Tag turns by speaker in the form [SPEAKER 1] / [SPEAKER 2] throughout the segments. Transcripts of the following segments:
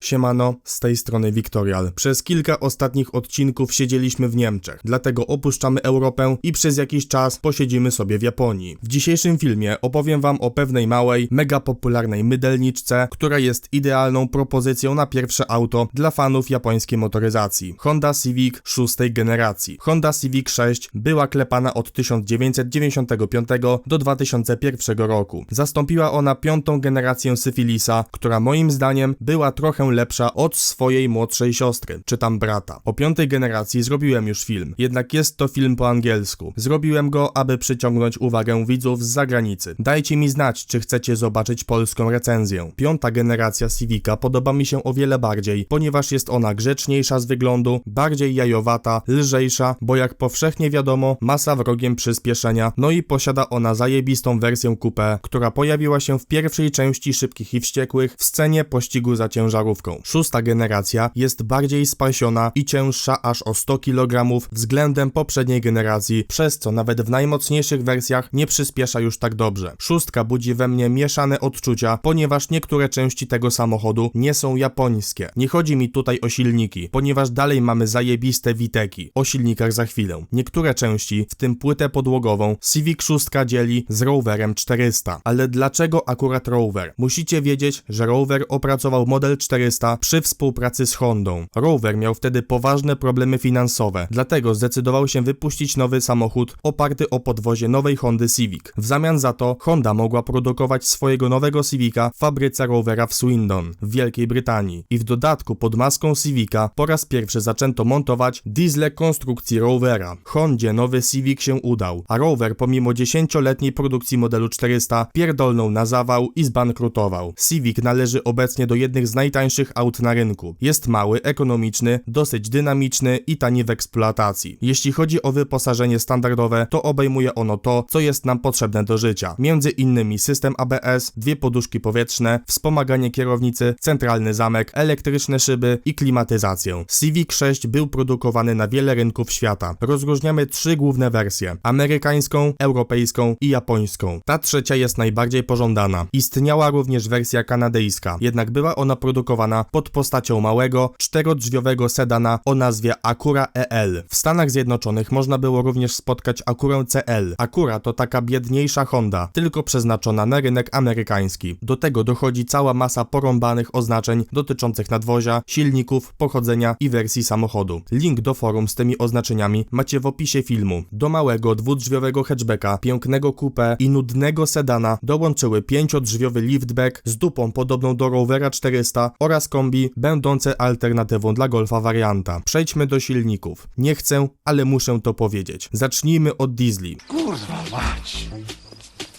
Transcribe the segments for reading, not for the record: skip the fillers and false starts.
[SPEAKER 1] Siemano, z tej strony Wiktorial. Przez kilka ostatnich odcinków siedzieliśmy w Niemczech, dlatego opuszczamy Europę i przez jakiś czas posiedzimy sobie w Japonii. W dzisiejszym filmie opowiem wam o pewnej małej, mega popularnej mydelniczce, która jest idealną propozycją na pierwsze auto dla fanów japońskiej motoryzacji. Honda Civic szóstej generacji. Honda Civic 6 była klepana od 1995 do 2001 roku. Zastąpiła ona piątą generację Syfilisa, która moim zdaniem była trochę lepsza od swojej młodszej siostry, czy tam brata. O piątej generacji zrobiłem już film, jednak jest to film po angielsku. Zrobiłem go, aby przyciągnąć uwagę widzów z zagranicy. Dajcie mi znać, czy chcecie zobaczyć polską recenzję. Piąta generacja Civica podoba mi się o wiele bardziej, ponieważ jest ona grzeczniejsza z wyglądu, bardziej jajowata, lżejsza, bo jak powszechnie wiadomo, masa wrogiem przyspieszenia, no i posiada ona zajebistą wersję coupé, która pojawiła się w pierwszej części Szybkich i Wściekłych w scenie pościgu za ciężarówką. Szósta generacja jest bardziej spasiona i cięższa aż o 100 kg względem poprzedniej generacji, przez co nawet w najmocniejszych wersjach nie przyspiesza już tak dobrze. Szóstka budzi we mnie mieszane odczucia, ponieważ niektóre części tego samochodu nie są japońskie. Nie chodzi mi tutaj o silniki, ponieważ dalej mamy zajebiste Witeki. O silnikach za chwilę. Niektóre części, w tym płytę podłogową, Civic 6 dzieli z Roverem 400. Ale dlaczego akurat Rover? Musicie wiedzieć, że Rover opracował model 400 przy współpracy z Hondą. Rover miał wtedy poważne problemy finansowe, dlatego zdecydował się wypuścić nowy samochód oparty o podwozie nowej Hondy Civic. W zamian za to Honda mogła produkować swojego nowego Civica w fabryce Rovera w Swindon, w Wielkiej Brytanii. I w dodatku pod maską Civica po raz pierwszy zaczęto montować diesle konstrukcji Rovera. Hondzie nowy Civic się udał, a Rover pomimo 10-letniej produkcji modelu 400 pierdolnął na zawał i zbankrutował. Civic należy obecnie do jednych z najtańszych aut na rynku. Jest mały, ekonomiczny, dosyć dynamiczny i tani w eksploatacji. Jeśli chodzi o wyposażenie standardowe, to obejmuje ono to, co jest nam potrzebne do życia. Między innymi system ABS, dwie poduszki powietrzne, wspomaganie kierownicy, centralny zamek, elektryczne szyby i klimatyzację. Civic 6 był produkowany na wiele rynków świata. Rozróżniamy trzy główne wersje: amerykańską, europejską i japońską. Ta trzecia jest najbardziej pożądana. Istniała również wersja kanadyjska, jednak była ona produkowana pod postacią małego, czterodrzwiowego sedana o nazwie Acura EL. W Stanach Zjednoczonych można było również spotkać Acurę CL. Acura to taka biedniejsza Honda, tylko przeznaczona na rynek amerykański. Do tego dochodzi cała masa porąbanych oznaczeń dotyczących nadwozia, silników, pochodzenia i wersji samochodu. Link do forum z tymi oznaczeniami macie w opisie filmu. Do małego, dwudrzwiowego hatchbacka, pięknego coupé i nudnego sedana dołączyły pięciodrzwiowy liftback z dupą podobną do Rovera 400 oraz kombi będące alternatywą dla Golfa warianta. Przejdźmy do silników. Nie chcę, ale muszę to powiedzieć. Zacznijmy od diesli.
[SPEAKER 2] Kurwa mać!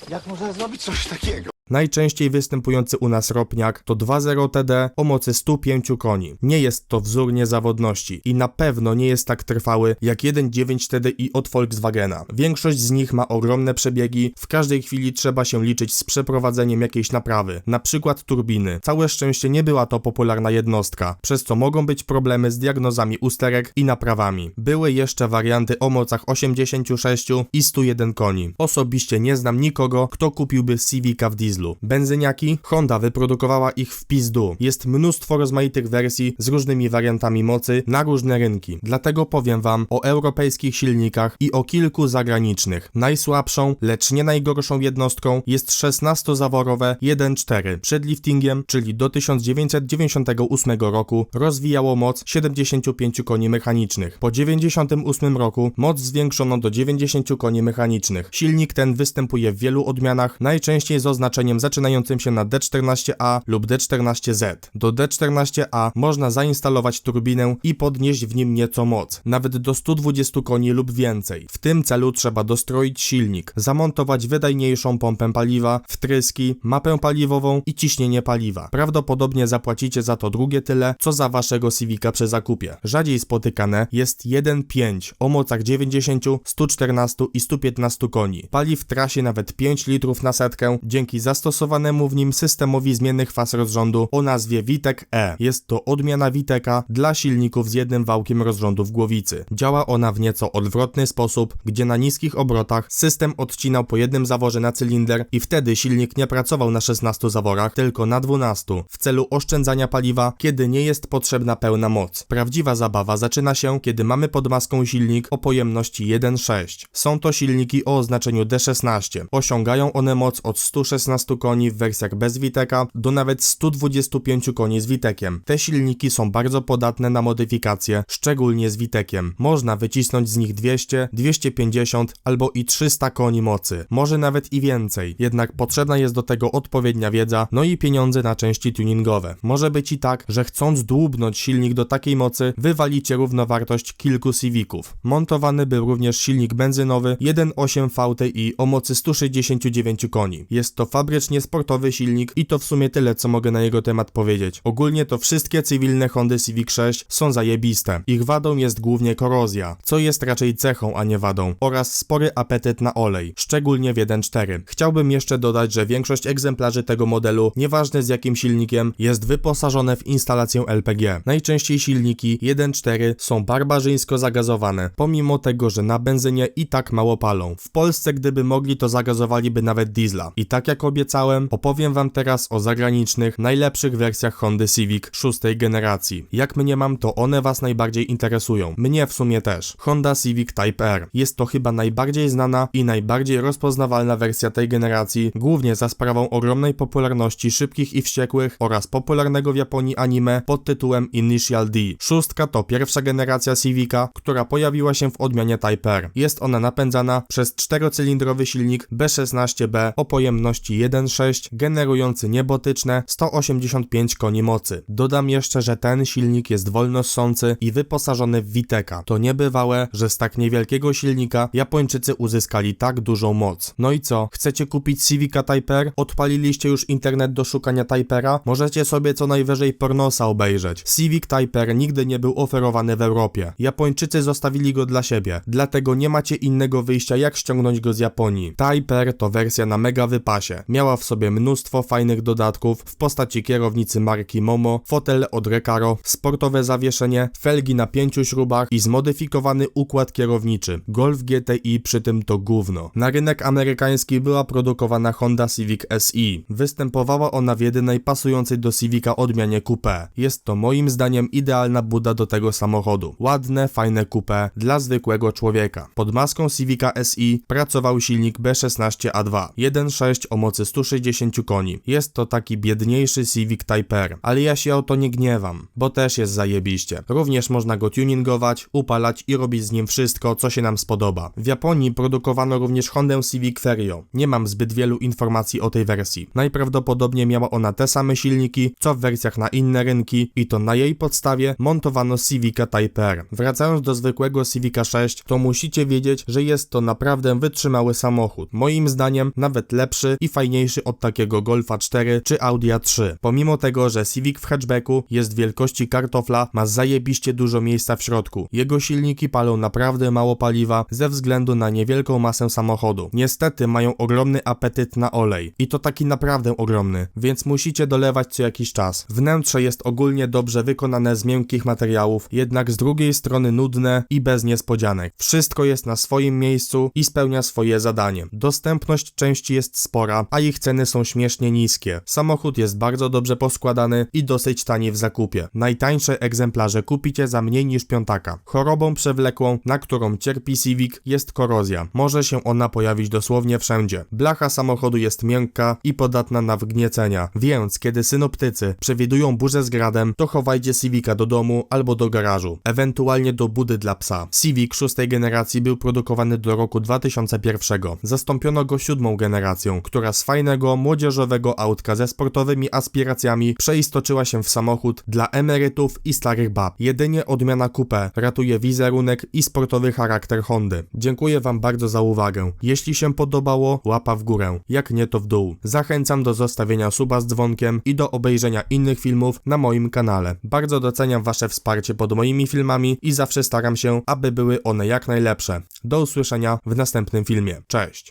[SPEAKER 2] Jak można zrobić coś takiego?
[SPEAKER 1] Najczęściej występujący u nas ropniak to 2.0 TD o mocy 105 koni. Nie jest to wzór niezawodności i na pewno nie jest tak trwały jak 1.9 TDI od Volkswagena. Większość z nich ma ogromne przebiegi, w każdej chwili trzeba się liczyć z przeprowadzeniem jakiejś naprawy, na przykład turbiny. Całe szczęście nie była to popularna jednostka, przez co mogą być problemy z diagnozami usterek i naprawami. Były jeszcze warianty o mocach 86 i 101 koni. Osobiście nie znam nikogo, kto kupiłby Civica w dieslu. Benzyniaki? Honda wyprodukowała ich w pizdu. Jest mnóstwo rozmaitych wersji z różnymi wariantami mocy na różne rynki. Dlatego powiem wam o europejskich silnikach i o kilku zagranicznych. Najsłabszą, lecz nie najgorszą jednostką jest 16-zaworowe 1.4. Przed liftingiem, czyli do 1998 roku, rozwijało moc 75 koni mechanicznych. Po 1998 roku moc zwiększono do 90 koni mechanicznych. Silnik ten występuje w wielu odmianach, najczęściej z oznaczeniem zaczynającym się na D14A lub D14Z. Do D14A można zainstalować turbinę i podnieść w nim nieco moc, nawet do 120 koni lub więcej. W tym celu trzeba dostroić silnik, zamontować wydajniejszą pompę paliwa, wtryski, mapę paliwową i ciśnienie paliwa. Prawdopodobnie zapłacicie za to drugie tyle, co za waszego Civica przy zakupie. Rzadziej spotykane jest 1.5 o mocach 90, 114 i 115 koni. Pali w trasie nawet 5 litrów na setkę dzięki zastosowanemu zastosowanemu w nim systemowi zmiennych faz rozrządu o nazwie Vitek E. Jest to odmiana Viteka dla silników z jednym wałkiem rozrządu w głowicy. Działa ona w nieco odwrotny sposób, gdzie na niskich obrotach system odcinał po jednym zaworze na cylinder i wtedy silnik nie pracował na 16 zaworach, tylko na 12, w celu oszczędzania paliwa, kiedy nie jest potrzebna pełna moc. Prawdziwa zabawa zaczyna się, kiedy mamy pod maską silnik o pojemności 1.6. Są to silniki o oznaczeniu D16. Osiągają one moc od 116 koni w wersjach bez Viteka do nawet 125 koni z Vitekiem. Te silniki są bardzo podatne na modyfikacje, szczególnie z Vitekiem. Można wycisnąć z nich 200, 250 albo i 300 koni mocy. Może nawet i więcej. Jednak potrzebna jest do tego odpowiednia wiedza, no i pieniądze na części tuningowe. Może być i tak, że chcąc dłubnąć silnik do takiej mocy, wywalicie równowartość kilku Civiców. Montowany był również silnik benzynowy 1.8 VTI o mocy 169 koni. Jest to fabrycznie sportowy silnik i to w sumie tyle, co mogę na jego temat powiedzieć. Ogólnie to wszystkie cywilne Hondy Civic 6 są zajebiste. Ich wadą jest głównie korozja, co jest raczej cechą, a nie wadą, oraz spory apetyt na olej, szczególnie w 1.4. Chciałbym jeszcze dodać, że większość egzemplarzy tego modelu, nieważne z jakim silnikiem, jest wyposażone w instalację LPG. Najczęściej silniki 1.4 są barbarzyńsko zagazowane, pomimo tego, że na benzynie i tak mało palą. W Polsce, gdyby mogli, to zagazowaliby nawet diesla. I tak jak obiecałem, opowiem wam teraz o zagranicznych, najlepszych wersjach Hondy Civic 6. generacji. Jak mniemam, to one was najbardziej interesują. Mnie w sumie też. Honda Civic Type R. Jest to chyba najbardziej znana i najbardziej rozpoznawalna wersja tej generacji, głównie za sprawą ogromnej popularności Szybkich i Wściekłych oraz popularnego w Japonii anime pod tytułem Initial D. Szóstka to pierwsza generacja Civica, która pojawiła się w odmianie Type R. Jest ona napędzana przez 4-cylindrowy silnik B16B o pojemności 1.6, generujący niebotyczne 185 koni mocy. Dodam jeszcze, że ten silnik jest wolno ssący i wyposażony w Viteka. To niebywałe, że z tak niewielkiego silnika Japończycy uzyskali tak dużą moc. No i co? Chcecie kupić Civica Type R? Odpaliliście już internet do szukania Type R'a? Możecie sobie co najwyżej pornosa obejrzeć. Civic Type R nigdy nie był oferowany w Europie. Japończycy zostawili go dla siebie, dlatego nie macie innego wyjścia jak ściągnąć go z Japonii. Type R to wersja na mega wypasie. Miała w sobie mnóstwo fajnych dodatków w postaci kierownicy marki Momo, fotel od Recaro, sportowe zawieszenie, felgi na 5 śrubach i zmodyfikowany układ kierowniczy. Golf GTI przy tym to gówno. Na rynek amerykański była produkowana Honda Civic SI. Występowała ona w jedynej pasującej do Civica odmianie coupé. Jest to moim zdaniem idealna buda do tego samochodu. Ładne, fajne coupé dla zwykłego człowieka. Pod maską Civica SI pracował silnik B16A2 1.6 o mocy 160 koni. Jest to taki biedniejszy Civic Type R, ale ja się o to nie gniewam, bo też jest zajebiście. Również można go tuningować, upalać i robić z nim wszystko, co się nam spodoba. W Japonii produkowano również Hondę Civic Ferio. Nie mam zbyt wielu informacji o tej wersji. Najprawdopodobniej miała ona te same silniki, co w wersjach na inne rynki i to na jej podstawie montowano Civica Type R. Wracając do zwykłego Civica 6, to musicie wiedzieć, że jest to naprawdę wytrzymały samochód. Moim zdaniem nawet lepszy i fajniejszy od takiego Golfa 4 czy Audi A3. Pomimo tego, że Civic w hatchbacku jest wielkości kartofla, ma zajebiście dużo miejsca w środku. Jego silniki palą naprawdę mało paliwa ze względu na niewielką masę samochodu. Niestety mają ogromny apetyt na olej. I to taki naprawdę ogromny, więc musicie dolewać co jakiś czas. Wnętrze jest ogólnie dobrze wykonane z miękkich materiałów, jednak z drugiej strony nudne i bez niespodzianek. Wszystko jest na swoim miejscu i spełnia swoje zadanie. Dostępność części jest spora, a ich ceny są śmiesznie niskie. Samochód jest bardzo dobrze poskładany i dosyć tani w zakupie. Najtańsze egzemplarze kupicie za mniej niż piątaka. Chorobą przewlekłą, na którą cierpi Civic, jest korozja. Może się ona pojawić dosłownie wszędzie. Blacha samochodu jest miękka i podatna na wgniecenia, więc kiedy synoptycy przewidują burzę z gradem, to chowajcie Civica do domu albo do garażu, ewentualnie do budy dla psa. Civic 6. generacji był produkowany do roku 2001. Zastąpiono go 7. generacją, która z fajnego, młodzieżowego autka ze sportowymi aspiracjami przeistoczyła się w samochód dla emerytów i starych bab. Jedynie odmiana coupé ratuje wizerunek i sportowy charakter Hondy. Dziękuję wam bardzo za uwagę. Jeśli się podobało, łapa w górę, jak nie to w dół. Zachęcam do zostawienia suba z dzwonkiem i do obejrzenia innych filmów na moim kanale. Bardzo doceniam wasze wsparcie pod moimi filmami i zawsze staram się, aby były one jak najlepsze. Do usłyszenia w następnym filmie. Cześć!